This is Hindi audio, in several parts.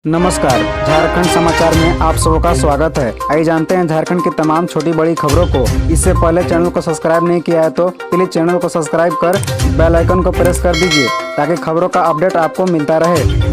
नमस्कार, झारखंड समाचार में आप सबका स्वागत है। आइए जानते हैं झारखंड की तमाम छोटी बड़ी खबरों को। इससे पहले चैनल को सब्सक्राइब नहीं किया है तो प्लीज चैनल को सब्सक्राइब कर बेल आइकन को प्रेस कर दीजिए ताकि खबरों का अपडेट आपको मिलता रहे।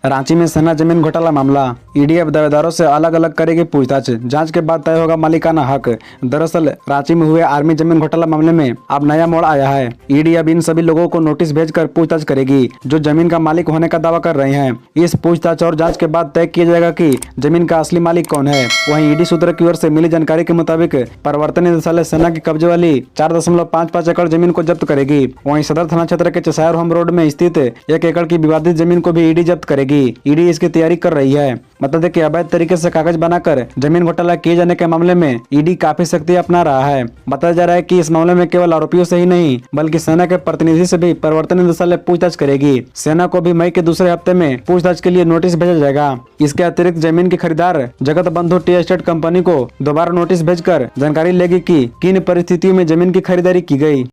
रांची में सेना जमीन घोटाला मामला, ईडी अब दावेदारों से अलग अलग करेगी पूछताछ, जांच के बाद तय होगा मालिकाना हक। दरअसल रांची में हुए आर्मी जमीन घोटाला मामले में अब नया मोड़ आया है। ईडी अब इन सभी लोगों को नोटिस भेजकर पूछताछ करेगी जो जमीन का मालिक होने का दावा कर रहे हैं। इस पूछताछ और जांच के बाद तय किया जाएगा कि जमीन का असली मालिक कौन है। वहीं ईडी सूत्रों की ओर से मिली जानकारी के मुताबिक प्रवर्तन निदेशालय सेना के कब्जे वाली 4.55 एकड़ जमीन को जब्त करेगी। वहीं सदर थाना क्षेत्र के चसायर होम रोड में स्थित 1 एकड़ की विवादित जमीन को भी ईडी जब्त करेगी। ईडी इसकी तैयारी कर रही है। बता दें कि अवैध तरीके से कागज बनाकर जमीन घोटाला किए जाने के मामले में ईडी काफी सख्ती अपना रहा है। बताया जा रहा है कि इस मामले में केवल आरोपियों से ही नहीं बल्कि सेना के प्रतिनिधि से भी प्रवर्तन निदेशालय पूछताछ करेगी। सेना को भी मई के दूसरे हफ्ते में पूछताछ के लिए नोटिस भेजा जाएगा। इसके अतिरिक्त जमीन के खरीदार जगत बंधु टी एस्टेट कंपनी को दोबारा नोटिस भेजकर जानकारी लेगी कि किन परिस्थितियों में जमीन की खरीदारी की गई।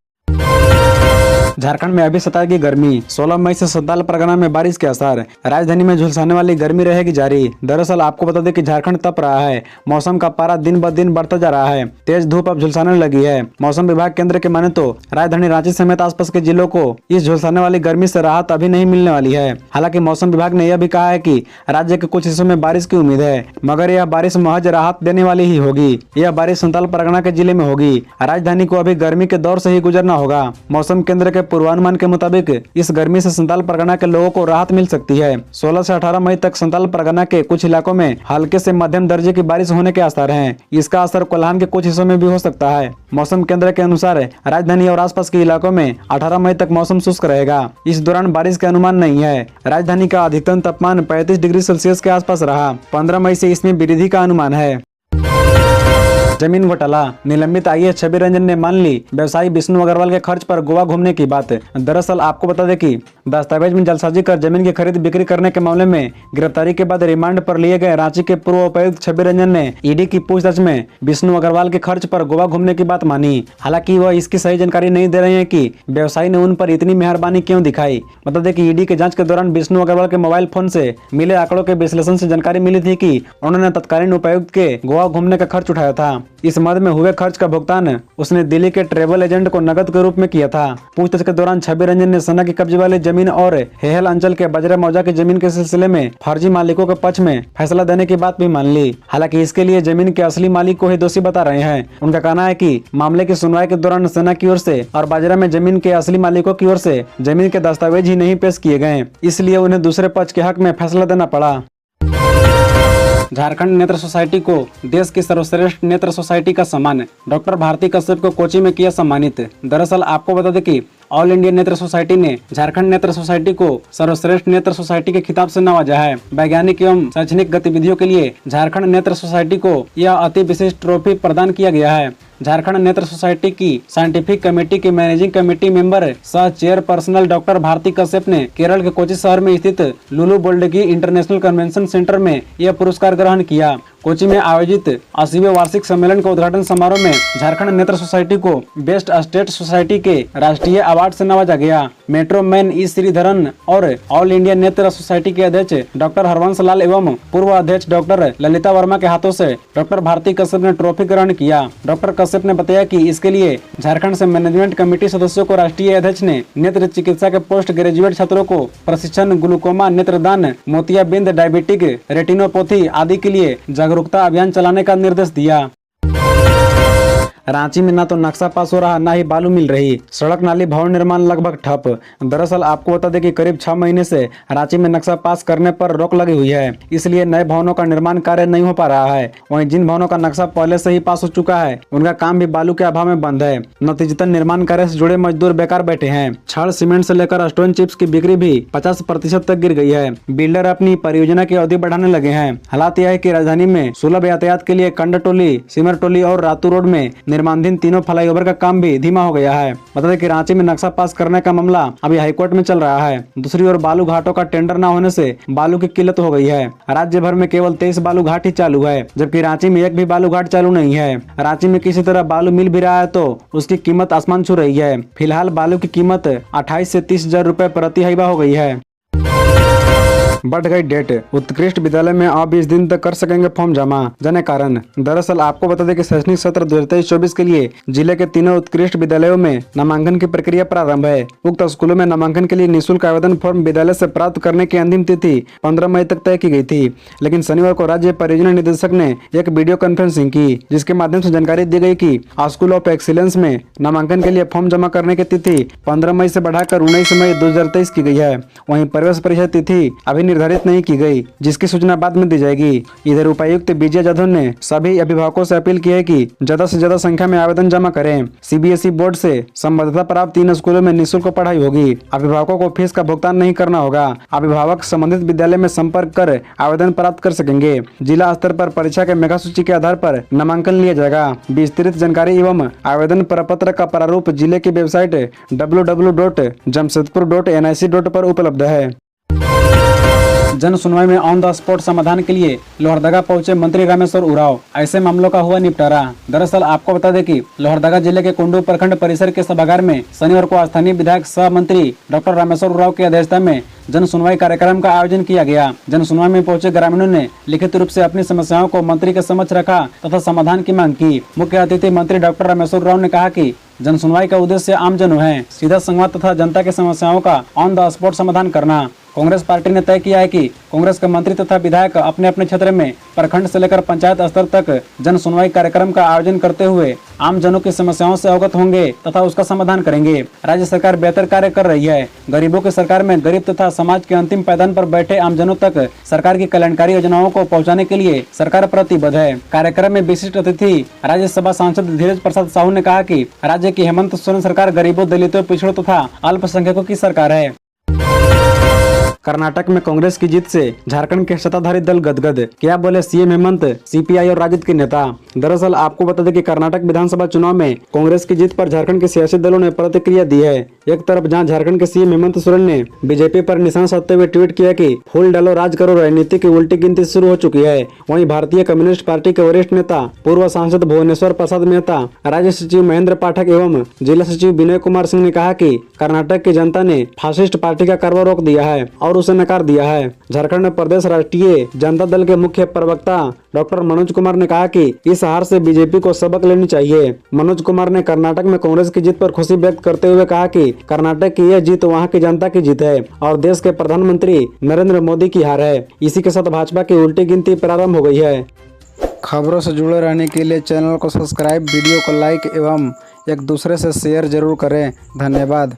झारखंड में अभी सताएगी गर्मी, 16 मई से संथाल परगना में बारिश के असर, राजधानी में झुलसाने वाली गर्मी रहेगी जारी। दरअसल आपको बता दें कि झारखंड तप रहा है, मौसम का पारा दिन ब दिन बढ़ता जा रहा है, तेज धूप अब झुलसाने लगी है। मौसम विभाग केंद्र के माने तो राजधानी रांची समेत आसपास के जिलों को इस झुलसाने वाली गर्मी से राहत अभी नहीं मिलने वाली है। हालांकि मौसम विभाग ने यह भी कहा है कि राज्य के कुछ हिस्सों में बारिश की उम्मीद है, मगर यह बारिश महज राहत देने वाली ही होगी। यह बारिश संथाल परगना के जिले में होगी। राजधानी को अभी गर्मी के दौर से ही गुजरना होगा। मौसम केंद्र के पूर्वानुमान के मुताबिक इस गर्मी से संथाल परगना के लोगों को राहत मिल सकती है। 16 से 18 मई तक संथाल परगना के कुछ इलाकों में हल्के से मध्यम दर्जे की बारिश होने के आसार हैं। इसका असर कोल्हान के कुछ हिस्सों में भी हो सकता है। मौसम केंद्र के अनुसार राजधानी और आसपास के इलाकों में 18 मई तक मौसम शुष्क रहेगा। इस दौरान बारिश का अनुमान नहीं है। राजधानी का अधिकतम तापमान 35 डिग्री सेल्सियस के आसपास रहा। 15 मई से इसमें वृद्धि का अनुमान है। जमीन घोटाला, निलंबित आईएएस छवि रंजन ने मान ली व्यवसायी विष्णु अग्रवाल के खर्च पर गोवा घूमने की बात। दरअसल आपको बता दें कि दस्तावेज में जालसाजी कर जमीन की खरीद बिक्री करने के मामले में गिरफ्तारी के बाद रिमांड पर लिए गए रांची के पूर्व उपायुक्त छवि रंजन ने ईडी की पूछताछ में विष्णु अग्रवाल के खर्च पर गोवा घूमने की बात मानी। हालांकि वह इसकी सही जानकारी नहीं दे रहे हैं कि व्यवसायी ने उन पर इतनी मेहरबानी क्यों दिखाई। बता दें कि ईडी के जांच के दौरान विष्णु अग्रवाल के मोबाइल फोन से मिले आंकड़ों के विश्लेषण से जानकारी मिली थी कि उन्होंने तत्कालीन उपायुक्त के गोवा घूमने का खर्च उठाया था। इस मद में हुए खर्च का भुगतान उसने दिल्ली के ट्रेवल एजेंट को नकद के रूप में किया था। पूछताछ के दौरान छवि रंजन ने सेना की कब्जे वाली जमीन और हेहल अंचल के बजरा मौजा की जमीन के सिलसिले में फर्जी मालिकों के पक्ष में फैसला देने की बात भी मान ली। हालांकि इसके लिए जमीन के असली मालिक को ही दोषी बता रहे हैं। उनका कहना है कि मामले की सुनवाई के दौरान सेना की ओर से और बाजरा में जमीन के असली मालिकों की ओर से जमीन के दस्तावेज ही नहीं पेश किए गए, इसलिए उन्हें दूसरे पक्ष के हक में फैसला देना पड़ा। झारखंड नेत्र सोसाइटी को देश की सर्वश्रेष्ठ नेत्र सोसाइटी का सम्मान, डॉक्टर भारती कश्यप को कोची में किया सम्मानित। दरअसल आपको बता दें कि ऑल इंडिया नेत्र सोसाइटी ने झारखंड नेत्र सोसाइटी को सर्वश्रेष्ठ नेत्र सोसाइटी के खिताब से नवाजा है। वैज्ञानिक एवं शैक्षणिक गतिविधियों के लिए झारखंड नेत्र सोसाइटी को यह अति विशिष्ट ट्रॉफी प्रदान किया गया है। झारखंड नेत्र सोसाइटी की साइंटिफिक कमेटी के मैनेजिंग कमेटी मेंबर सह चेयरपर्सनल डॉक्टर भारती कश्यप ने केरल के कोची शहर में स्थित लुलु बोल्डगी इंटरनेशनल कन्वेंशन सेंटर में यह पुरस्कार ग्रहण किया। कोची में आयोजित 80वें वार्षिक सम्मेलन के उद्घाटन समारोह में झारखंड नेत्र सोसाइटी को बेस्ट स्टेट सोसाइटी के राष्ट्रीय अवार्ड से नवाजा गया। मेट्रो मैन ई श्रीधरन और ऑल इंडिया नेत्र सोसाइटी के अध्यक्ष डॉक्टर हरवंश लाल एवं पूर्व अध्यक्ष डॉक्टर ललिता वर्मा के हाथों से डॉक्टर भारती कश्यप ने ट्रॉफी ग्रहण किया। डॉक्टर कश्यप ने बताया कि इसके लिए झारखंड से मैनेजमेंट कमेटी सदस्यों को राष्ट्रीय अध्यक्ष ने नेत्र चिकित्सा के पोस्ट ग्रेजुएट छात्रों को प्रशिक्षण, ग्लूकोमा, नेत्रदान, मोतियाबिंद, डायबिटिक रेटिनोपैथी आदि के लिए जागरूकता अभियान चलाने का निर्देश दिया। रांची में न तो नक्शा पास हो रहा, न ही बालू मिल रही, सड़क नाली भवन निर्माण लगभग ठप। दरअसल आपको बता दें कि करीब 6 महीने से रांची में नक्शा पास करने पर रोक लगी हुई है, इसलिए नए भवनों का निर्माण कार्य नहीं हो पा रहा है। वहीं जिन भवनों का नक्शा पहले से ही पास हो चुका है उनका काम भी बालू के अभाव में बंद है। नतीजतन निर्माण कार्य से जुड़े मजदूर बेकार बैठे हैं। छड़, सीमेंट से लेकर स्टोन चिप्स की बिक्री भी 50% तक गिर गई है। बिल्डर अपनी परियोजना की अवधि बढ़ाने लगे हैं। हालात यह है कि राजधानी में सुलभ यातायात के लिए कंडटोली, सिमर टोली और रातू रोड में निर्माणाधीन तीनों फ्लाईओवर का काम भी धीमा हो गया है। बता दें कि रांची में नक्शा पास करने का मामला अभी हाईकोर्ट में चल रहा है। दूसरी ओर बालू घाटों का टेंडर न होने से बालू की किल्लत हो गई है। राज्य भर में केवल 23 बालू घाट ही चालू है, जबकि रांची में एक भी बालू घाट चालू नहीं है। रांची में किसी तरह बालू मिल भी रहा है तो उसकी कीमत आसमान छू रही है। फिलहाल बालू की कीमत 28 से 30 हजार रुपए प्रति हाइबा हो गई है। बढ़ गई डेट, उत्कृष्ट विद्यालय में अब 20 दिन तक कर सकेंगे फॉर्म जमा, जाने कारण। दरअसल आपको बता दें कि शैक्षणिक सत्र 2023-24 के लिए जिले के तीनों उत्कृष्ट विद्यालयों में नामांकन की प्रक्रिया प्रारंभ है। उक्त स्कूलों में नामांकन के लिए निःशुल्क आवेदन फॉर्म विद्यालय से प्राप्त करने की अंतिम तिथि 15 मई तक तय की गई थी, लेकिन शनिवार को राज्य परियोजना निदेशक ने एक वीडियो कॉन्फ्रेंसिंग की, जिसके माध्यम से जानकारी दी गई कि स्कूल ऑफ एक्सीलेंस में नामांकन के लिए फॉर्म जमा करने की तिथि 15 मई से बढ़ाकर 19 मई 2023 की गई है। वहीं प्रवेश परीक्षा तिथि अभी निर्धारित नहीं की गई, जिसकी सूचना बाद में दी जाएगी। इधर उपायुक्त विजय जाधव ने सभी अभिभावकों से अपील की है कि ज्यादा से ज्यादा संख्या में आवेदन जमा करें। सीबीएसई बोर्ड से संबद्धता प्राप्त 3 स्कूलों में निःशुल्क पढ़ाई होगी। अभिभावकों को फीस का भुगतान नहीं करना होगा। अभिभावक संबंधित विद्यालय में संपर्क कर आवेदन प्राप्त कर सकेंगे। जिला स्तर पर परीक्षा के मेगा सूची के आधार पर नामांकन लिया जाएगा। विस्तृत जानकारी एवं आवेदन प्रपत्र का प्रारूप जिले की वेबसाइट www.jamshedpur.nic. पर उपलब्ध है। जन सुनवाई में ऑन द स्पॉट समाधान के लिए लोहरदगा पहुंचे मंत्री रामेश्वर उरांव, ऐसे मामलों का हुआ निपटारा। दरअसल आपको बता दें कि लोहरदगा जिले के कुंडू प्रखंड परिसर के सभागार में शनिवार को स्थानीय विधायक सह मंत्री डॉक्टर रामेश्वर उरांव की अध्यक्षता में जन सुनवाई कार्यक्रम का आयोजन किया गया। जन सुनवाई में पहुंचे ग्रामीणों ने लिखित रूप से अपनी समस्याओं को मंत्री के समक्ष रखा तथा समाधान की मांग की। मुख्य अतिथि मंत्री डॉक्टर रामेश्वर उरांव ने कहा कि जन सुनवाई का उद्देश्य आम जनों है, सीधा संवाद तथा जनता की समस्याओं का ऑन द स्पॉट समाधान करना। कांग्रेस पार्टी ने तय किया है कि कांग्रेस के मंत्री तथा विधायक अपने अपने क्षेत्र में प्रखंड से लेकर पंचायत स्तर तक जन सुनवाई कार्यक्रम का आयोजन करते हुए आम जनों की समस्याओं से अवगत होंगे तथा उसका समाधान करेंगे। राज्य सरकार बेहतर कार्य कर रही है। गरीबों की सरकार में गरीब तथा समाज के अंतिम पायदान पर बैठे आम जनों तक सरकार की कल्याणकारी योजनाओं को पहुंचाने के लिए सरकार प्रतिबद्ध है। कार्यक्रम में विशिष्ट अतिथि राज्यसभा सांसद धीरज प्रसाद साहू ने कहा कि राज्य की हेमंत सोरेन सरकार गरीबों, दलितों, पिछड़ों तथा अल्पसंख्यकों की सरकार है। कर्नाटक में कांग्रेस की जीत से झारखंड के सत्ताधारी दल गदगद, क्या बोले सीएम हेमंत, सीपीआई और राजद के नेता। दरअसल आपको बता दें कि कर्नाटक विधानसभा चुनाव में कांग्रेस की जीत पर झारखंड के सियासी दलों ने प्रतिक्रिया दी है। एक तरफ जहां झारखंड के सीएम हेमंत सोरेन ने बीजेपी पर निशाना साधते हुए ट्वीट किया कि फूल डालो राज करो राजनीति की उल्टी गिनती शुरू हो चुकी है, वहीं भारतीय कम्युनिस्ट पार्टी के वरिष्ठ नेता पूर्व सांसद भुवनेश्वर प्रसाद मेहता, राज्य सचिव महेंद्र पाठक एवं जिला सचिव विनय कुमार सिंह ने कहा कि कर्नाटक की जनता ने फासिस्ट पार्टी का कारभार रोक दिया है और उसे नकार दिया है। झारखंड प्रदेश राष्ट्रीय जनता दल के मुख्य प्रवक्ता डॉक्टर मनोज कुमार ने कहा कि इस हार से बीजेपी को सबक लेनी चाहिए। मनोज कुमार ने कर्नाटक में कांग्रेस की जीत पर खुशी व्यक्त करते हुए कहा कि कर्नाटक की यह जीत वहां की जनता की जीत है और देश के प्रधानमंत्री नरेंद्र मोदी की हार है। इसी के साथ भाजपा की उल्टी गिनती प्रारंभ हो गई है। खबरों से जुड़े रहने के लिए चैनल को सब्सक्राइब, वीडियो को लाइक एवं एक दूसरे से शेयर जरूर करें। धन्यवाद।